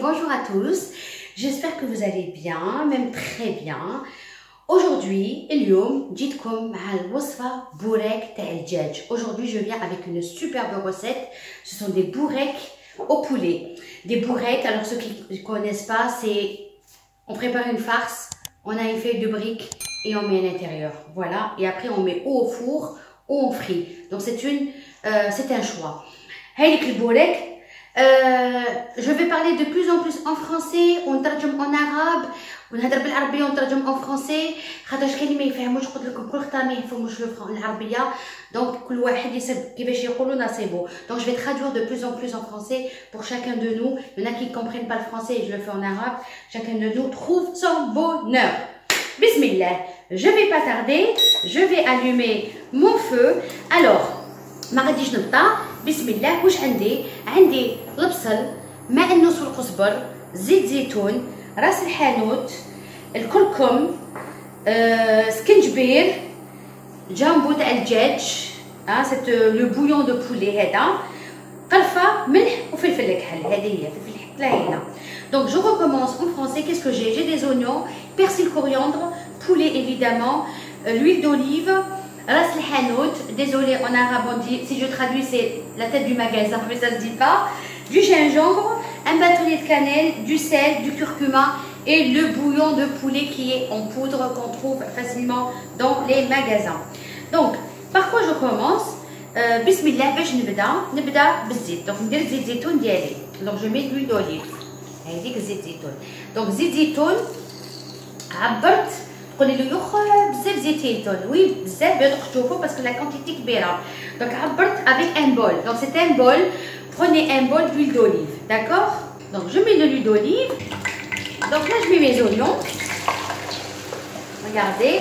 Bonjour à tous, j'espère que vous allez bien, même très bien. Aujourd'hui, اليوم جيتكم مع الوصفة بوريك تاع الدجاج. Aujourd'hui, je viens avec une superbe recette. Ce sont des bourrecs au poulet. Des bourrecs, alors ceux qui ne connaissent pas, c'est on prépare une farce, on a une feuille de brique et on met à l'intérieur. Voilà, et après on met ou au four ou on frit. Donc c'est un choix. هايلك البوريك. Je vais parler de plus en plus en français ونترجم en arabe ونهضر بالعربيه ونترجم en français خاطرش كاين ما يفهموش. قلت لكم كل خطره ما يفهموش العربيه دونك كل واحد يسب كيفاش يقولوا نصيبو. Donc je vais traduire de plus en plus en français pour chacun de nous. Il y en a qui ne comprennent pas le français et je le fais en arabe. Chacun de nous trouve son bonheur. Bismillah. Je vais pas tarder, je vais allumer mon feu. Alors ما غاديش نبطا. بسم الله. واش عندي البصل، ماء النوس والقزبر، زيت زيتون، راس الحانوت، الكركم، سكنجبير، جامبو تاع الدجاج، سيت لو بويون دو بولي هذا، قرفه، ملح وفلفل الكحل. هذه هي فلفل الكحل هنا. Donc je recommence en français. Qu'est-ce que j'ai des oignons, persil, coriandre, poulet évidemment, l'huile d'olive, ras el-hanout, désolé en arabe on dit, si je traduis c'est la tête du magasin mais ça se dit pas, du gingembre, un bâtonnet de cannelle, du sel, du curcuma et le bouillon de poulet qui est en poudre qu'on trouve facilement dans les magasins. Donc par quoi je commence? Bismillah. باش نبدا بالزيت. Donc ندير زيت زيتون ديالي. Donc je mets de l'huile d'olive. هذيك زيت زيتون. Donc زيت زيتون عبرت. قولي له يخ بزاف زيت زيتون. وي بزاف بغيتو تشوفوا باسكو لا كونتيتي كبيره. دونك عبرت avec un bol. Donc c'est un bol. Prenez un bol d'huile d'olive, d'accord? Donc je mets de l'huile d'olive. Donc là je mets mes oignons. Regardez.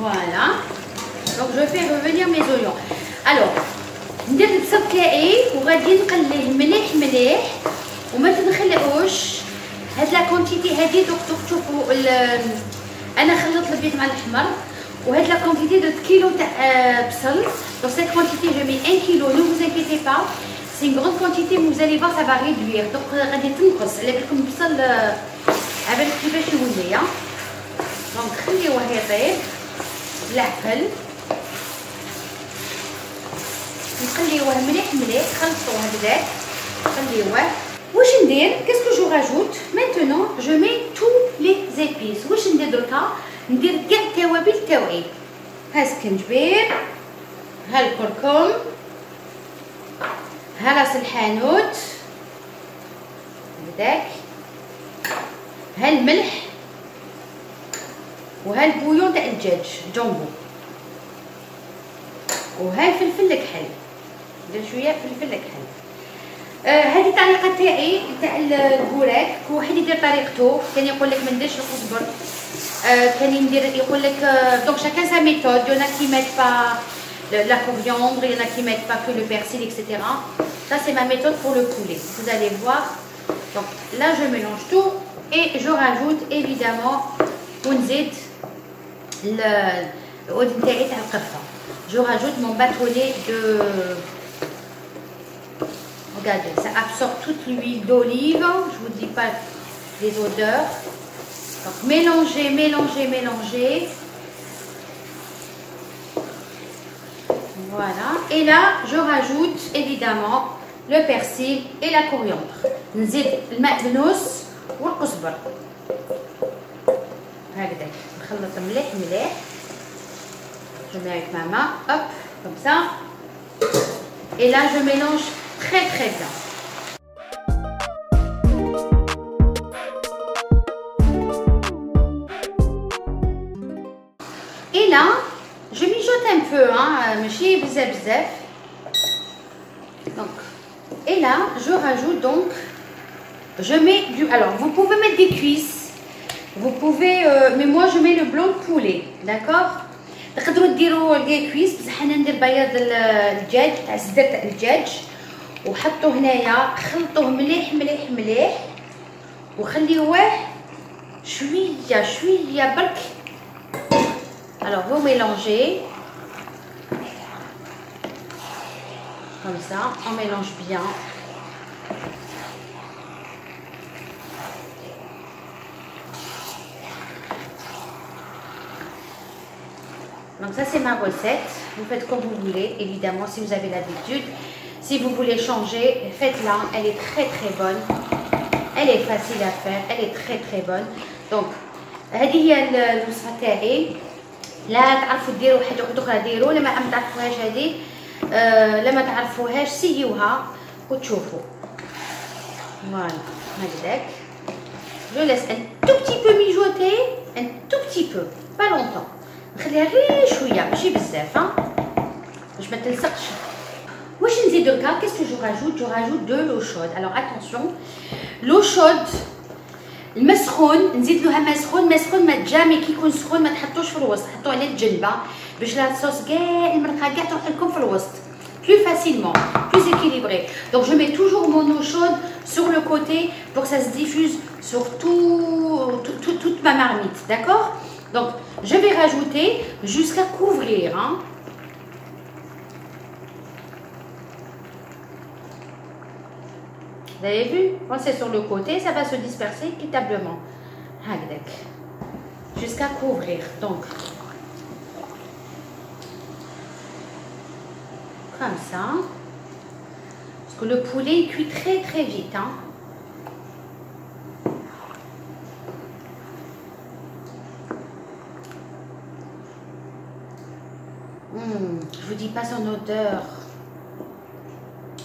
Voilà. Donc je fais revenir mes oignons. Alors ندير البصل تاعي وغادي نقليه مليح مليح وما تنخلقوش. هاد لا كونتيتي هادي دوك تشوفوا انا خلطت الابيض مع الاحمر وهاد لا كونتيتي دو كيلو تاع بصل. دونك سيت كونتيتي جو مي 1 كيلو. نو فوز انكيتي با سي ان غروند كونتيتي مي فوز الي فوار سا فا ريدوير. دونك غادي تنقص. على بالكم البصل عبالك كيفاش يولي. دونك خليوه يطيب بالعقل. نخليوه مليح مليح. خلطوه هكذاك خليوه. واش ندير؟ كاسكو جو راجوت مانتونون جو مي تو لي زيبيس. واش ندير دركا؟ ندير كاع التوابل تاوعي. ها سكنجبير، ها الكركم، ها راس الحانوت هكذاك، ها الملح وها البويون تاع الدجاج جامبو وها الفلفل الكحل. ندير شويه فلفل الكحل. هذه الطريقه تاعي تاع البوراك. كل واحد يدير طريقته. كان يقول لك ما نديرش القزبر، كان يدير يقول لك دونك شاكان سا ميثود. يونا كي ميت با la coriandre, il y en a qui mettent pas que le persil, etc. Ça c'est ma méthode pour le poulet. Vous allez voir. Donc là je mélange tout et je rajoute évidemment ونزيد العود نتاعي تاع القرفه. Je rajoute mon bâtonnet de... Regardez, ça absorbe toute l'huile d'olive. Je vous dis pas les odeurs. Donc mélangez, mélangez, mélangez. Voilà. Et là, je rajoute évidemment le persil et la coriandre. نزيد الماء النوس والقزبر. هكذا نخلط مليح مليح. Je mets avec ma main, hop, comme ça. Et là, je mélange très très bien. ماشي بزاف. Donc, et là, je rajoute donc, je mets du, alors vous pouvez mettre des cuisses, vous pouvez, mais moi je mets le blanc de poulet, d'accord. تقدروا ديروا لي كويس بصح انا ندير بياض الدجاج تاع الزر تاع الدجاج وحطوه هنايا، خلطوه مليح وخليوه شويه برك. alors vous mélangez comme ça, on mélange bien. Donc ça c'est ma recette, vous faites comme vous voulez, évidemment si vous avez l'habitude. Si vous voulez changer, faites-la, elle est très bonne, elle est facile à faire, elle est très bonne. Donc هذه هي الوصفة تاعي. لا تعرفوا ديروا حاجة أخرى ديروا، لما ما تعرفوهاش هذه لما تعرفوهاش سيوها وتشوفوا. Voilà, هكذاك. Je laisse un tout petit peu mijoter, un tout petit peu, pas longtemps. نخليها غير شويه ماشي بزاف باش ما تلصقش. واش نزيد دركا؟ كيس جو راجوت دو لو شود. alors attention لو شود المسخون نزيد لها مسخون ما جامي كي يكون سخون ما تحطوش في الوسط، حطوه على الجنبه باش لا صوص كاع المرقه كاع تروح لكم في الوسط plus facilement, plus équilibré. Donc je mets toujours mon eau chaude sur le côté pour que ça se diffuse sur toute ma marmite, d'accord. Donc je vais rajouter jusqu'à couvrir, hein. Vous avez vu, quand c'est sur le côté, ça va se disperser équitablement. Jusqu'à couvrir. Donc, comme ça. Parce que le poulet il cuit très vite, hein. Je vous dis pas son odeur.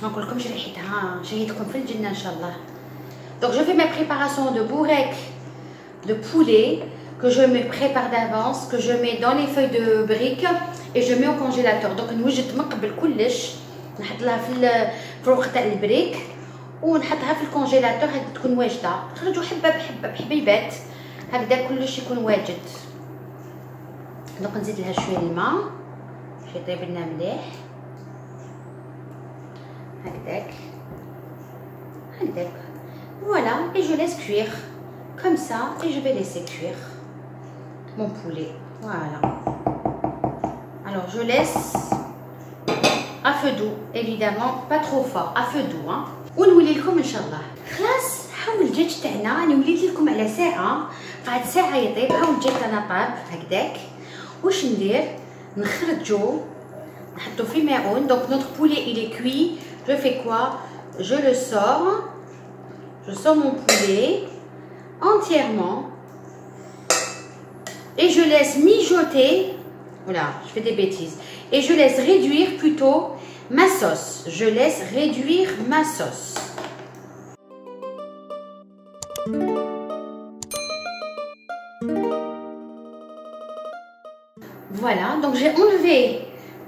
نقول لكمش ريحتها شهيتكم في الجنة إن شاء الله. Donc je fais mes préparations de bourrec de poulet que je me prépare d'avance, que je mets dans les feuilles de briques et je mets au congélateur. Donc نوجد من قبل كلش نحط لها في الفرغ تاع البريك ونحطها في الكونجيلاتور هكا تكون واجده. نخرجوا حبه بحبيبات هكذا كلش يكون واجد. دونك نزيد لها شويه الماء باش يطيب لنا مليح هكذاك. Voilà, et je laisse cuire comme ça et je vais laisser cuire mon poulet. Voilà. Alors je laisse à feu doux, évidemment pas trop fort, à feu doux, hein. ونولي لكم ان شاء الله. خلاص حاول الدجاج تاعنا انا وليت لكم على ساعه، بعد ساعه يطيب حاول الدجاج تاعنا طاب هكذاك. واش ندير؟ نخرجو نحطو في ماعون. دونك notre poulet il est cuit. Je fais quoi? Je le sors. Je sors mon poulet entièrement et je laisse mijoter. Voilà, je fais des bêtises. Et je laisse réduire plutôt ma sauce. Je laisse réduire ma sauce. Voilà, donc j'ai enlevé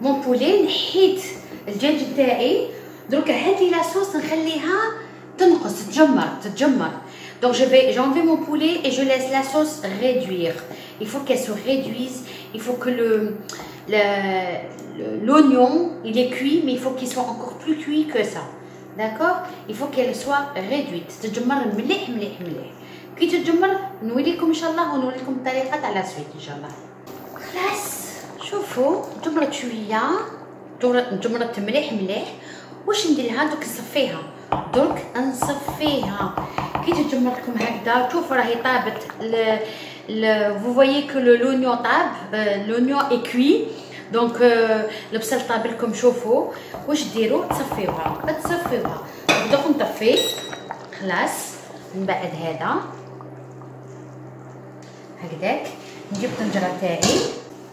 mon poulet. نحيت الدجاج تاعي. درك هذه لا صوص نخليها تنقص تتجمر. Donc j'ai enlevé mon poulet et je laisse la sauce réduire. Il faut qu'elle se réduise. Il faut que l'oignon il est cuit, mais il faut qu'il soit encore plus cuit que ça. D'accord? Il faut qu'elle soit réduite. تتجمر مليح. كي تتجمر نوريكم ان شاء الله ونوريكم الطريقه تاع لا سويت ان شاء الله. خلاص شوفوا جمرت شويه جمرت مليح. واش ندير لها؟ دوك نصفيها. كي تجمر لكم هكذا تشوفوا راهي طابت. vous voyez que l'oignon طاب. l'oignon est cuit. donc البصل طاب لكم. شوفوا واش ديروا؟ تصفيوها. نبداو نطفي. خلاص من بعد هذا هكذاك نجيب الطنجره تاعي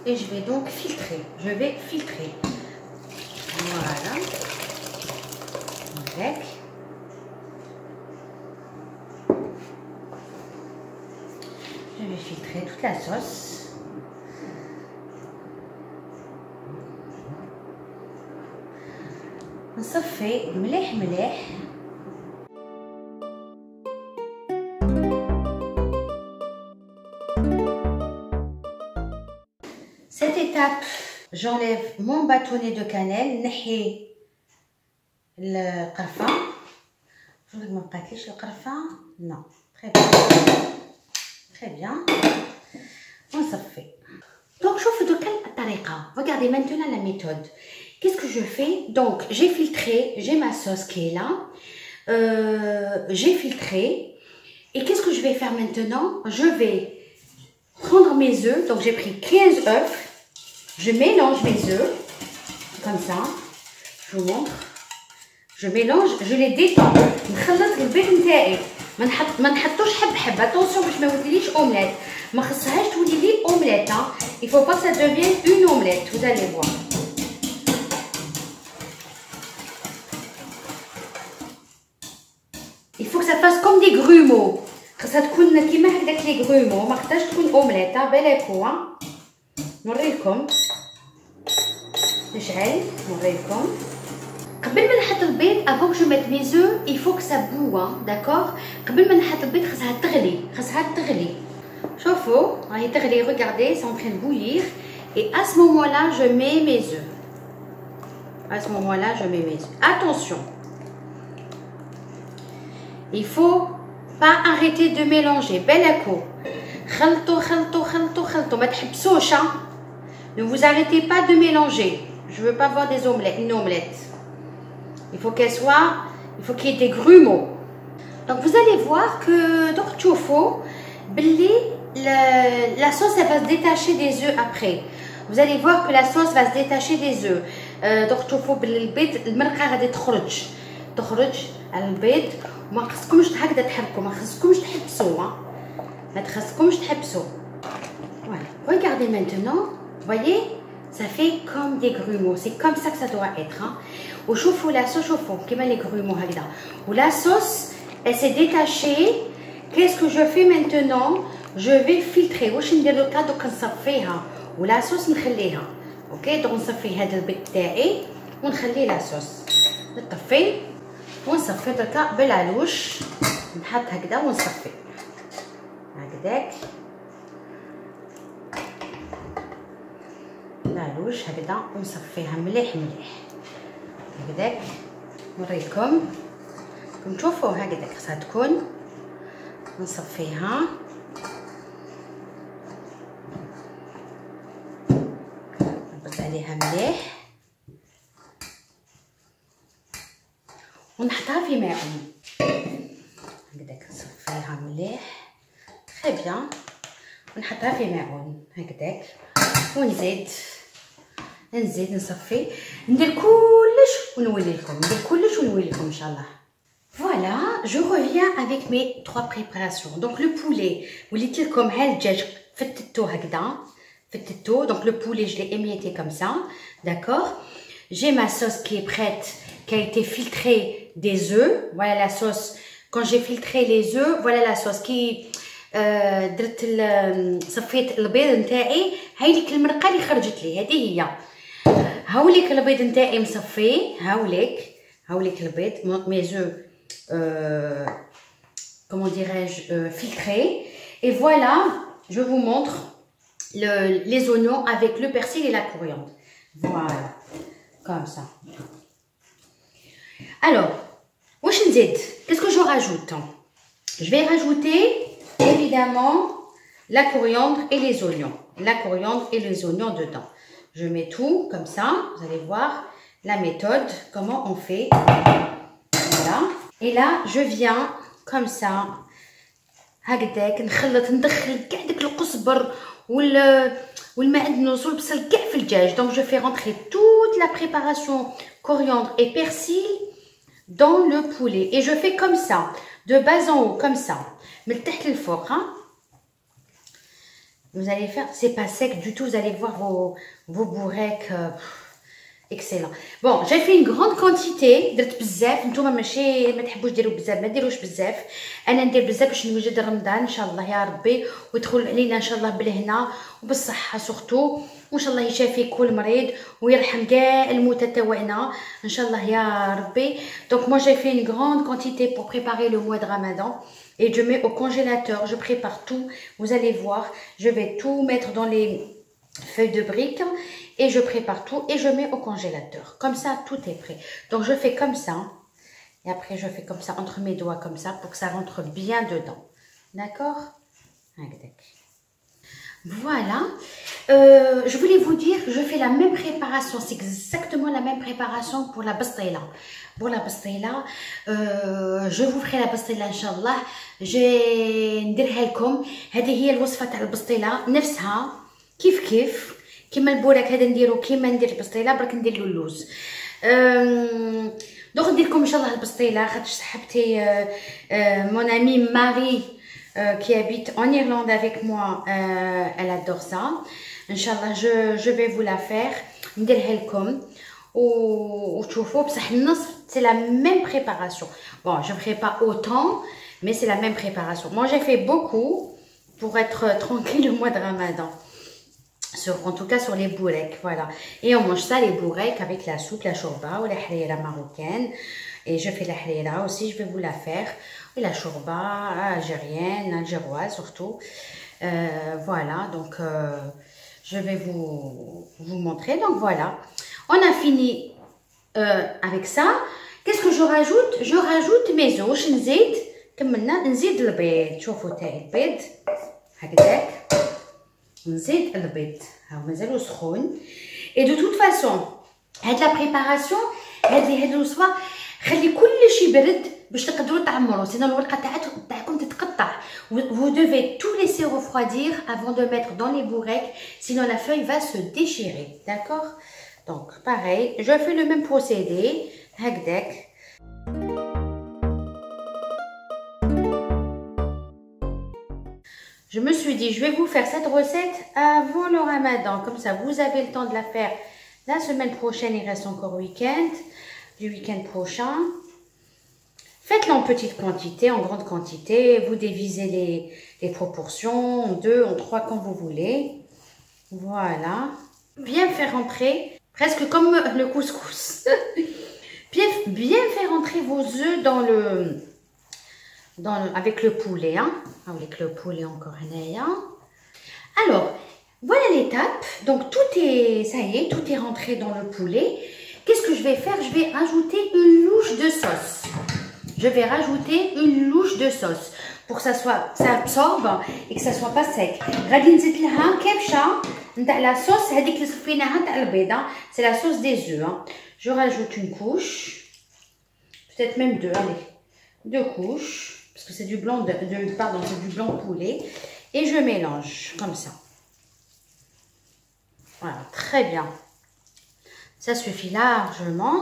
et je vais donc filtrer. Voilà. Avec. Je vais filtrer toute la sauce. نصفي مليح مليح. Cette étape, j'enlève mon bâtonnet de cannelle, نحي القرفة. Je ne me baqatlيش القرفة. Non, très bien. Très bien. ونصفي. Donc, شوفوا de quelle طريقة. Regardez maintenant la méthode. Qu'est-ce que je fais? Donc, j'ai filtré, j'ai ma sauce qui est là. J'ai filtré. Et qu'est-ce que je vais faire maintenant? Je vais prendre mes œufs. Donc, j'ai pris 15 œufs. Je mélange mes œufs. Comme ça. Je vous montre. Je mélange, je les détends. نخلط البيض نتاعي. ما نحطوش حب حب. Attention باش ما يوليليش اومليت. ما خصهاش تولي لي اومليت. Il faut pas que ça devienne une omelette. Vous allez voir. Il faut que ça fasse comme des grumeaux. خاصها تكون كيما هكذاك لي grumeaux. ما خصهاش تكون اومليت. بالكوا. نوريكم. نشعل نوريكم. قبل ما نحط البيض avant que je mette mes œufs il faut que ça boue d'accord. قبل ما نحط البيض خاصها تغلي شوفوا راهي تغلي. regardez c'est en train de bouillir et à ce moment là je mets mes œufs. Attention, il faut pas arrêter de mélanger. بالكو خلطوا ما تحبسوش. Ne vous arrêtez pas de mélanger. Je veux pas voir des omelettes, une omelette. Il faut qu'il y ait des grumeaux. Donc vous allez voir que donc la sauce elle va se détacher des œufs après. Vous allez voir que la sauce va se détacher des œufs. Donc تشوفوا بالبيض المرقه غادي تخرج على البيض. وما خصكمش هكذا تحركوا. ما خصكمش تحبسوا. Voilà. Regardez maintenant. Voyez, ça fait comme des grumeaux. C'est comme ça que ça doit être. وشوفوا la sauce شوفوا كيما les grumeaux هكذا. ولا sauce elle s'est détachée. Qu'est-ce que je fais maintenant? Je vais filtrer. واش ندير لك دوك نصفيها ولا sauce نخليها. اوكي دونك نصفي هذا البيض تاعي ونخلي لا sauce. نطفي ونصفي دركا بالعلوش. نحط هكذا ونصفي هكذاك. العلوش هكذا ونصفيها مليح هكذاك. نوريكم كم تشوفوا هكذاك خاصها تكون. نصفيها نبرد عليها مليح ونحطها في معون هكذاك. نصفيها مليح تري بيان ونحطها في معون هكذاك. ونزيد نصفي ندير كلش ونولي لكم ان شاء الله. Voilà, je reviens avec mes 3 préparations. Donc le poulet, وليت لكم ها الدجاج فتتو هكذا فتتو. Donc le poulet je l'ai émietté comme ça, d'accord. J'ai ma sauce qui est prête, qui a été filtrée des œufs. Voilà la sauce. Quand j'ai filtré les œufs, voilà la sauce qui درت صفيت البيض نتاعي. هاي ليك المرقه اللي خرجت لي هذه هي. هاوليك البيض نتاعي مصفي. هاوليك البيض mes œufs comment dirais-je filtrés. Et voilà, je vous montre les oignons avec le persil et la coriandre. Voilà, comme ça. Alors, واش نزيد? Qu'est-ce que je rajoute? Je vais rajouter évidemment la coriandre et les oignons. La coriandre et les oignons dedans. Je mets tout comme ça. Vous allez voir la méthode, comment on fait. Voilà. Et là, je viens comme ça. هكذاك نخلط ندخل كاع داك القزبر والمعدنوس والبصل كاع في الدجاج. Donc je fais rentrer toute la préparation coriandre et persil dans le poulet. Et je fais comme ça, de bas en haut, comme ça. Mais le تحت للفوق. Vous allez faire, c'est pas sec du tout. Vous allez voir vos bourrecs excellent. Bon, j'ai fait une grande quantité, درت بزاف. نتوما ماشي ما تحبوش ديروا بزاف، ما ديروش بزاف. انا ندير بزاف باش نوجد رمضان ان شاء الله يا ربي، ويدخل علينا ان شاء الله بالهنا وبالصحه سورتو، وان شاء الله يشافي كل مريض ويرحم كاع الموتى تاعنا ان شاء الله يا ربي. Donc moi j'ai fait une grande quantité pour préparer le mois de Ramadan et je mets au congélateur, je prépare tout. Vous allez voir, je vais tout mettre dans les feuilles de briques et je prépare tout et je mets au congélateur. Comme ça, tout est prêt. Donc je fais comme ça et après je fais comme ça entre mes doigts comme ça pour que ça rentre bien dedans. D'accord? Voilà. Je voulais vous dire, je fais la même préparation. C'est exactement la même préparation pour la bastila. Pour la bastila, je vous ferai la bastila Inch'Allah. نديرها لكم. هذه هي الوصفة تاع البسطيلة نفسها كيف كيما البوراك هذا نديرو كيما ندير البسطيلة، برك ندير له اللوز. دوك ندير لكم ان شاء الله البسطيلة خاطر صاحبتي mon amie Marie qui habite en Irlande avec moi, elle adore ça. Inch'Allah je vais vous la faire نديرها لكم وتشوفوا. بصح النصف c'est la même préparation. Bon, je ferai pas autant mais c'est la même préparation. Moi j'ai fait beaucoup pour être tranquille au mois de Ramadan. En tout cas sur les boureks, voilà. Et on mange ça, les boureks, avec la soupe, la shorba ou la harira marocaine. Et je fais la harira aussi, je vais vous la faire. Et la shorba algérienne, algéroise surtout. Voilà, donc je vais vous montrer. Donc voilà, on a fini avec ça. Qu'est-ce que je rajoute? Je rajoute mes os. نزيد البيض. شوفوا تاعي البيض هكذاك. نزيد البيض هاو مازالو سخون. اي دو توت فاسون هاد لا بريباراسيون هاد الوصفه خلي كلشي برد باش تقدروا تعمروا، سينو الورقه تاعكم تتقطع. Vous devez tout laisser refroidir avant de mettre dans les bourrecs, sinon la feuille va se déchirer, d'accord? Donc pareil, je fais le même procédé هكذاك. Je me suis dit, je vais vous faire cette recette avant le Ramadan. Comme ça, vous avez le temps de la faire la semaine prochaine. Il reste encore week-end, du week-end prochain. Faites-le en petite quantité, en grande quantité. Vous divisez les proportions en 2, en 3, comme vous voulez. Voilà. Bien faire rentrer, presque comme le couscous. bien faire rentrer vos œufs dans avec le poulet, hein, avec le poulet encore un. Alors, voilà l'étape. Donc tout est, ça y est, tout est rentré dans le poulet. Qu'est-ce que je vais faire? Je vais rajouter une louche de sauce. Je vais rajouter une louche de sauce pour que ça absorbe et que ça soit pas sec. غادي نزيد لها كبشه نتاع la sauce هذيك اللي صفيناها نتاع البيضه. C'est la sauce des œufs. Hein. Je rajoute une couche, peut-être même deux. Allez, 2 couches. Parce que c'est du blanc pardon, c'est du blanc de poulet. Et je mélange comme ça. Voilà, très bien. Ça suffit largement.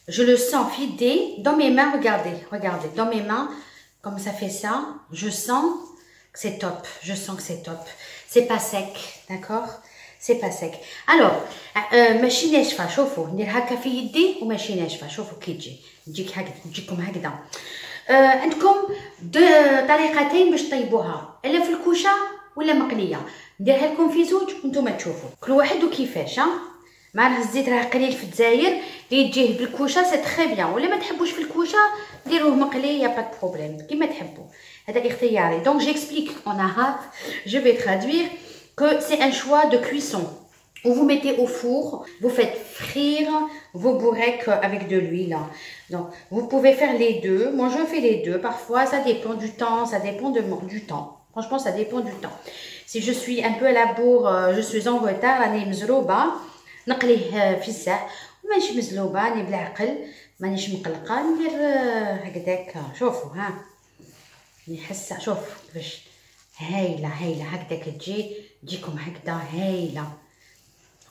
Je le sens vider dans mes mains. Regardez, regardez. Dans mes mains, comme ça fait ça, je sens que c'est top. Je sens que c'est top. C'est pas sec, d'accord? C'est pas sec. Alors, ماشي ناشفة. شوفوا ندير هكا في يدي وماشي ناشفة. شوفوا كي تجيكم هكذا. عندكم طريقتين باش طيبوها، الا في الكوشه ولا مقليه. نديرها لكم في زوج وانتم تشوفوا كل واحد وكيفاش. مع الزيت راه قليل في الجزائر، اللي تجيه بالكوشه سي تري بيان، ولا ما تحبوش في الكوشه ديروه مقلي، يا با دو بروبليم كيما تحبوا، هذا اختياري. دونك j'explique en arabe, je vais traduire que c'est un choix de cuisson. Vous mettez au four, vous faites frire vos bourrecs avec de l'huile. Donc, vous pouvez faire les deux. Moi, je fais les deux. Parfois, ça dépend du temps, ça dépend du temps. Franchement, ça dépend du temps. Si je suis un peu à la bourre, je suis en retard, راني مزروبة، نقليه في الساع. مانيش مزلوبة، راني بالعقل، مانيش مقلقة، ندير هكذاك. شوفوا ها، نحس شوف كيفاش هايلة هكذاك تجيكم هكذا هايلة.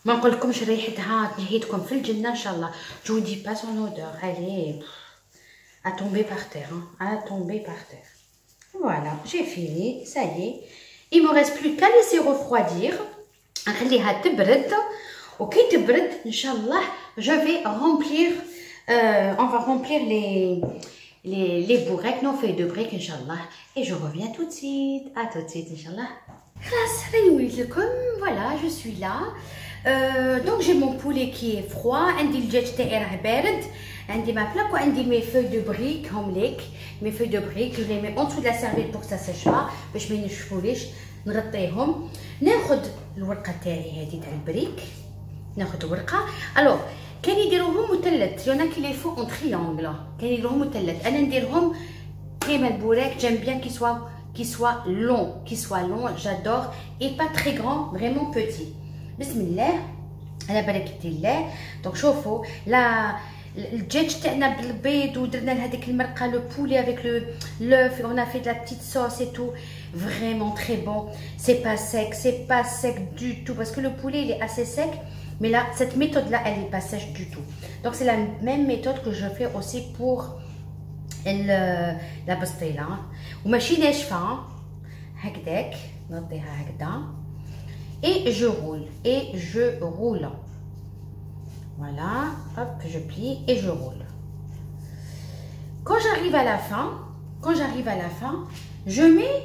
ما نقول لكمش ريحتها تنهيتكم في الجنه ان شاء الله. Je vous dis pas son odeur, elle est à tomber par terre, hein, à tomber par terre. Voilà, j'ai fini, ça y est. Il me reste plus qu'à laisser refroidir. نخليها تبرد Ok, تبرد إن شاء الله. Je vais remplir, on va remplir les bourrecs, nos feuilles de briques, Inch'Allah. Et je reviens tout de suite. À tout de suite, Inch'Allah. Voilà, je suis là. Donc j'ai mon poulet qui est froid. عندي الدجاج تاعي راه بارد. عندي ma plaque وعندي mes feuilles de briques هم ليك. Mes feuilles de briques, je les mets en dessous de la serviette pour que ça sèche pas. باش ما ينشفوليش. نغطيهم. ناخذ الورقه تاعي هذه تاع البريك. ناخذ ورقه. الوغ كان يديروهم مثلث. يونا كي لي فو اون تريونغل. كان يديروهم مثلث. انا نديرهم كيما البوراك. جيم بيان qui soit long, j'adore, et pas très grand, vraiment petit. Bismillah, على بركة الله. Donc شوفوا الدجاج تاعنا بالبيض ودرنا هذيك المرقه le poulet avec l'œuf, on a fait de la petite sauce et tout, vraiment très bon. C'est pas sec du tout parce que le poulet il est assez sec, mais là cette méthode là elle est pas sèche du tout. Donc c'est la même méthode que je fais aussi pour la بسطيله وماشي ناشفه هكذاك نغطيها هكذا et je roule voilà, hop, je plie et je roule. Quand j'arrive à la fin, je mets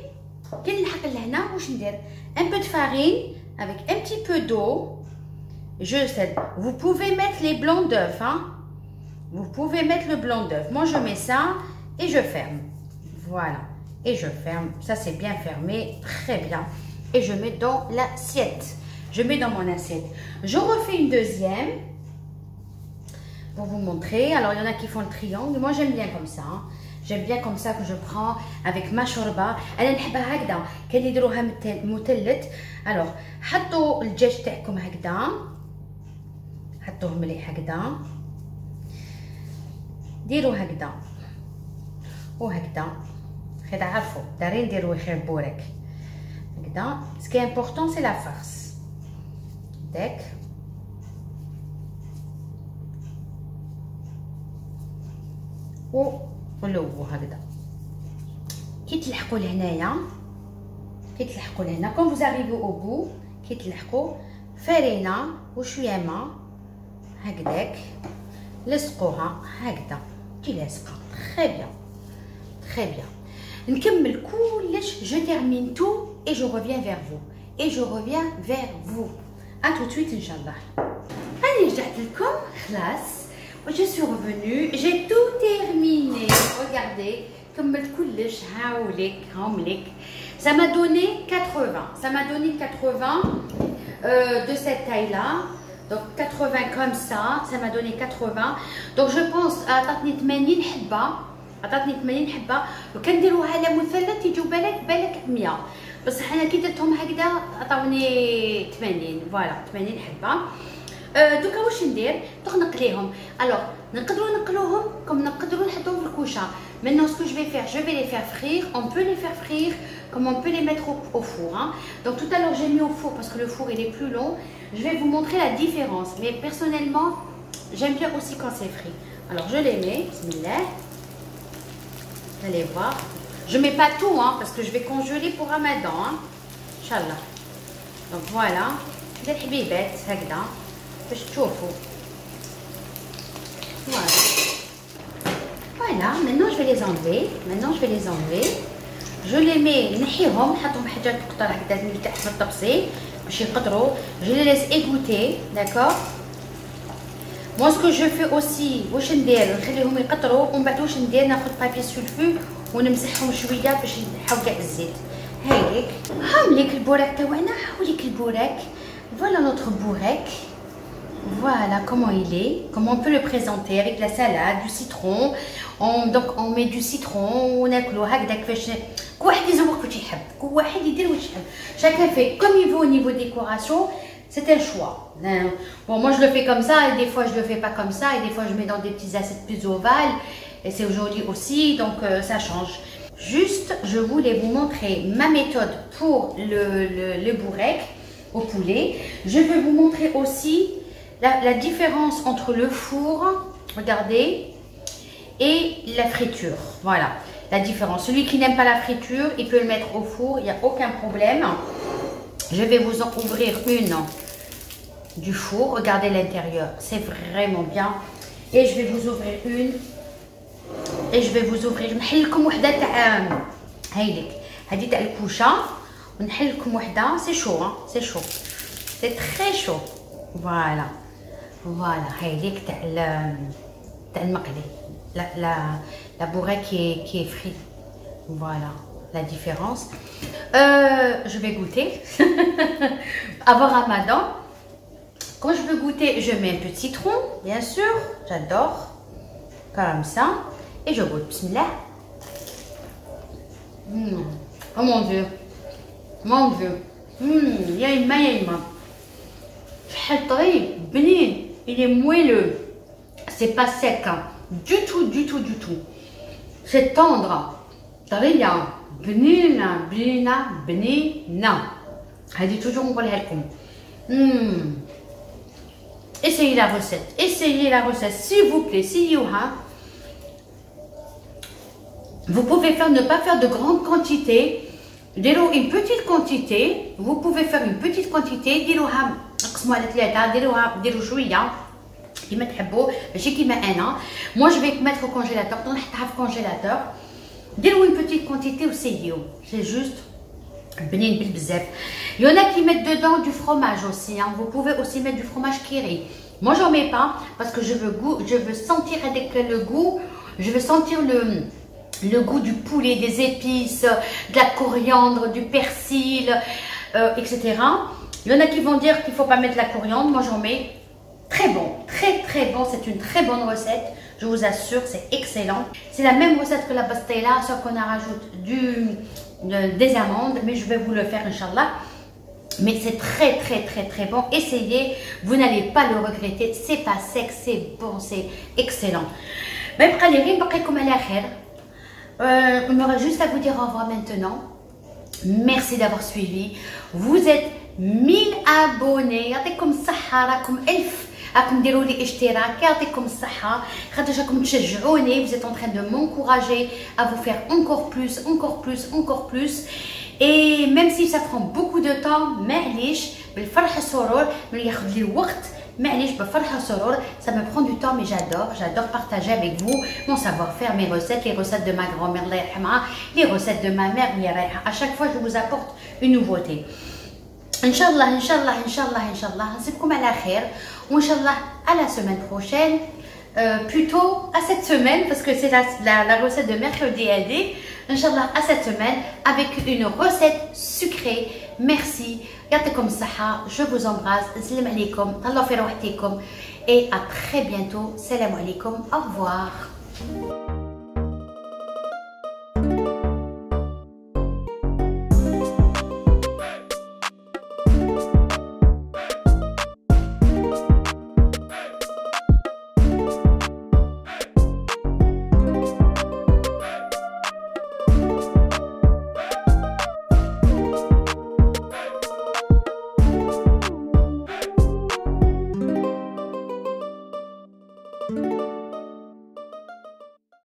un peu de farine avec un petit peu d'eau. Vous pouvez mettre les blancs d'œufs, hein. Vous pouvez mettre le blanc d'œuf. Moi, je mets ça et je ferme. Voilà. Et je ferme. Ça, c'est bien fermé. Très bien. Et je mets dans l'assiette. Je mets dans mon assiette. Je refais une deuxième. Pour vous montrer. Alors, il y en a qui font le triangle. Moi, j'aime bien comme ça. Hein. J'aime bien comme ça que je prends avec ma shorba. أنا نحبها هكذا. كان يديروها مثلث. Alors, حطوا الدجاج تاعكم هكذا. حطوه مليح هكذا. ديروا هكذا وهكذا خير عرفوا دارين ديروا خير بورك هكذا. Ce qui est important c'est la farce. داك ولو هكذا كي تلحقوا لهنايا quand vous arrivez au bout كي تلحقوا فرينه وشويه ما هكذاك لصقوها هكذا كي لاصقه. très bien نكمل كلش. je termine tout et je reviens vers vous. À tout de suite Inch'Allah. أنا رجعت لكم خلاص و je suis revenue, j'ai tout terminé. Regardez, كملت كلش هاهم لك. Ça m'a donné 80 de cette taille là. Donc 80 comme ça m'a donné 80. Donc je pense عطاتني 80 حبه. لو كان نديروها على مثلث يجيو بالك 100 بصح انا كي درتهم هكذا عطاوني 80. فوالا 80 حبه. دوكا واش ندير؟ دوك نقليهم. الوغ نقدروا نقلوهم كوم نقدروا نحطوهم في الكوشه. Maintenant ce que je vais faire, je vais les faire frire. On peut les faire frire comme on peut les mettre au four. Hein. Donc tout à l'heure j'ai mis au four parce que le four il est plus long. Je vais vous montrer la différence. Mais personnellement, j'aime bien aussi quand c'est frit. Alors je les mets. Bismillah. Vous allez voir. Je mets pas tout hein, parce que je vais congeler pour Ramadan. Hein. Inch'Allah. Donc voilà. Les حبيبات هكذا باش تشوفوا. Voilà, maintenant je vais les enlever. Je les mets نحيهم نحطهم بحاجات تقطر هكذا من تحت في الطبسي باش يقطروا. Je les laisse égoutter, d'accord. Moi ce que je fais aussi واش ندير نخليهم يقطروا ومن بعد واش ندير ناخذ بابي سولفو ونمسحهم شويه باش ينحوا كاع الزيت. هايليك هامليك البوراك تاعنا. هاوليك البوراك. Voilà notre bourrec. Voilà comment il est, comment on peut le présenter avec de la salade, du citron. Donc on met du citron, on a هكذاك فاش كل واحد يزوق واش يحب، كل واحد يدير واش يحب. Chacun fait comme il veut au niveau décoration, c'est un choix. Bon moi je le fais comme ça et des fois je le fais pas comme ça et des fois je mets dans des petites assiettes plus ovales et c'est aujourd'hui aussi donc ça change. Juste je voulais vous montrer ma méthode pour le bourrec au poulet. Je vais vous montrer aussi la différence entre le four, regardez, et la friture. Voilà, la différence. Celui qui n'aime pas la friture, il peut le mettre au four, il n'y a aucun problème. Je vais vous en ouvrir une du four. Regardez l'intérieur, c'est vraiment bien. Et je vais vous ouvrir une. Et je vais vous ouvrir. نحل لكم وحده تاع هايليك هذه تاع الكوشه ونحل لكم وحده. سي شو سي شو سي تري شو. فوالا فوالا هايليك تاع المقلي. La bourrée qui est frite. Voilà la différence. Je vais goûter. Avant Ramadan, quand je veux goûter, je mets un peu de citron, bien sûr. J'adore. Comme ça. Et je goûte. Bismillah. Oh mon Dieu. Mon Dieu. Il y a une main. Il est moelleux. C'est pas sec. Hein. Du tout. C'est tendre. طرية بنينة هذه toujours نقولها لكم. Essayez la recette s'il vous plaît. Vous pouvez faire ne pas faire de grande quantité. Une petite quantité. Vous pouvez faire une petite quantité. ديروها نقسموها على 3. ديروا شوية كيما تحبوا ماشي كيما انا. Moi je vais mettre au congélateur. نحطها في congélateur. Dès-le une petite quantité ou c'est juste بنين بالبزاف. Il y en a qui mettent dedans du fromage aussi. Hein. Vous pouvez aussi mettre du fromage kiri. Moi j'en mets pas parce que je veux sentir avec le goût. Je veux sentir le goût du poulet, des épices, de la coriandre, du persil, etc. Il y en a qui vont dire qu'il faut pas mettre la coriandre. Moi j'en mets. Très bon, très bon. C'est une très bonne recette. Je vous assure, c'est excellent. C'est la même recette que la pastela, sauf qu'on a rajoute des amandes. Mais je vais vous le faire, Inch'Allah. Mais c'est très bon. Essayez, vous n'allez pas le regretter. C'est pas sec, c'est bon, c'est excellent. Mais on aura juste à vous dire au revoir maintenant. Merci d'avoir suivi. Vous êtes 1000 abonnés. يعطيكم الصحة. راكم 1000. راكم ديروا لي اشتراك. يعطيكم الصحة خاطرش راكم تشجعوني. Vous êtes en train de m'encourager à vous faire encore plus. Et même si ça prend beaucoup de temps, معليش بالفرح السرور ملي ياخذ لي وقت. معليش بالفرح السرور. Ça me prend du temps mais j'adore partager avec vous mon savoir-faire, mes recettes, les recettes de ma grand-mère الله يرحمها, les recettes de ma mère اللي رايحة. À chaque fois je vous apporte une nouveauté. Inch'Allah, نسيبكم على خير. Inch'Allah, à la semaine prochaine. Plutôt à cette semaine, parce que c'est la recette de mercredi AD. Inch'Allah, à cette semaine, avec une recette sucrée. Merci. يعطيكم الصحة. Je vous embrasse. نسلم عليكم. تهلاو في روحتكم. Et à très bientôt. Salam alaikum. Au revoir.